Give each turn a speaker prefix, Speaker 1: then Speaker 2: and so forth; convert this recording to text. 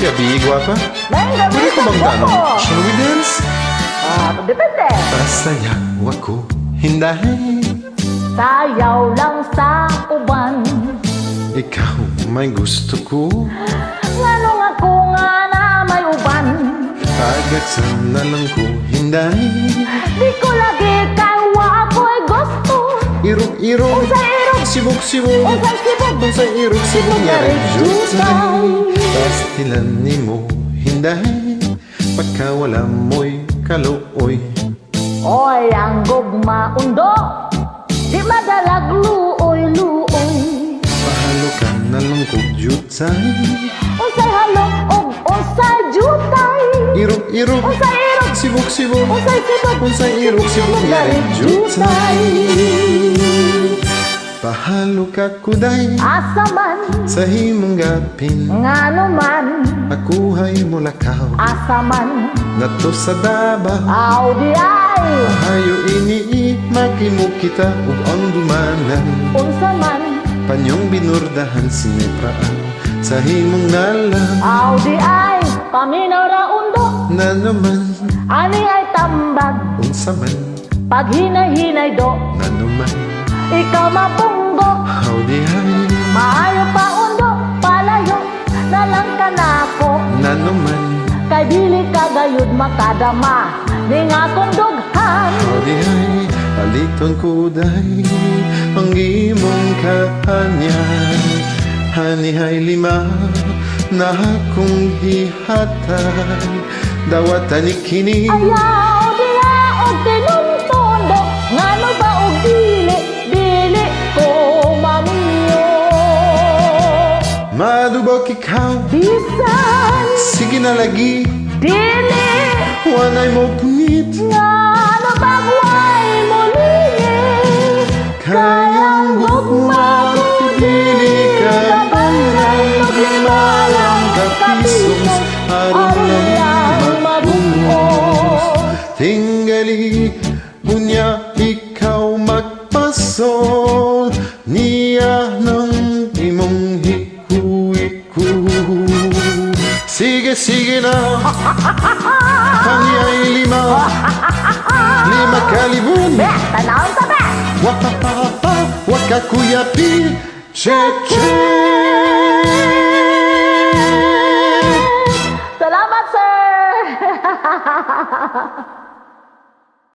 Speaker 1: gabi, guwapa.
Speaker 2: Ngayong gabi,
Speaker 1: Pwede ko bang
Speaker 2: guwapo.
Speaker 1: tanong? Shall we dance?
Speaker 2: Depende.
Speaker 1: Pasayaw ako, hindi.
Speaker 2: Sayaw lang sa uban.
Speaker 1: Ikaw may gusto ko.
Speaker 2: Nganong ako nga na may uban.
Speaker 1: Agad sana lang ko, hindi.
Speaker 2: Di ko lagi kawa ako'y gusto.
Speaker 1: Irog-irog,
Speaker 2: Unsay irog?
Speaker 1: sibog-sibog.
Speaker 2: Unsay sibog?
Speaker 1: Unsay irog-sibog yari jutay. Pastilan ni mo, hindi. Pagkawala mo'y kaluoy.
Speaker 2: Oy, ang gugma undo. Di madalag luoy-luoy.
Speaker 1: Pahalo ka na lang ko, jutay.
Speaker 2: Unsay halong og unsay jutay.
Speaker 1: Irog-irog,
Speaker 2: Unsay irog?
Speaker 1: sibog-sibog.
Speaker 2: Unsay sibog?
Speaker 1: Unsay irog-sibog yari jutay. Pahalo ka kuday
Speaker 2: Asa man,
Speaker 1: sa himong gapin.
Speaker 2: ngano man,
Speaker 1: Akuhay mo lakaw
Speaker 2: asa man,
Speaker 1: nato sa daba.
Speaker 2: aw di ay.
Speaker 1: Hayo ini makimo kita ug ang dumanan.
Speaker 2: Unsa man,
Speaker 1: Panyong binurdahan sinepraan sa himong nalang.
Speaker 2: aw di ay. Paminaw ra undo,
Speaker 1: Na naman
Speaker 2: ani ay tambag.
Speaker 1: unsa man,
Speaker 2: Pag hinay-hinay do,
Speaker 1: na naman
Speaker 2: ikaw mapunggo.
Speaker 1: howdy hay.
Speaker 2: Maayo pa undo, palayo, na lang ka na ako.
Speaker 1: Na naman
Speaker 2: Kay dili ka gayud makadama, ning akong dughan.
Speaker 1: howdy hay. Paliton ko day ang imong kahanyan. Hani hay lima na akong hihatay. Dawatan ni kini
Speaker 2: Ayaw diya og tinuntondo, ngano ba og dili ko mamiyo.
Speaker 1: madubok ikaw.
Speaker 2: Bisan
Speaker 1: Sige na lagi,
Speaker 2: dili,
Speaker 1: wanay mo punit.
Speaker 2: ngano ba way mo lili.
Speaker 1: Kayang gugma kung pipili ka.
Speaker 2: Kabayan og limalang
Speaker 1: Kapisos, aron lang mag-umos. Tinggali, bunya ikaw magpasol. Niya ng imong hiku-hiku. Sige na, kami ay lima. Lima kalibun.
Speaker 2: Be, tanawon ta be.
Speaker 1: Wakakuyapi, che-che.
Speaker 2: Salamat, sir!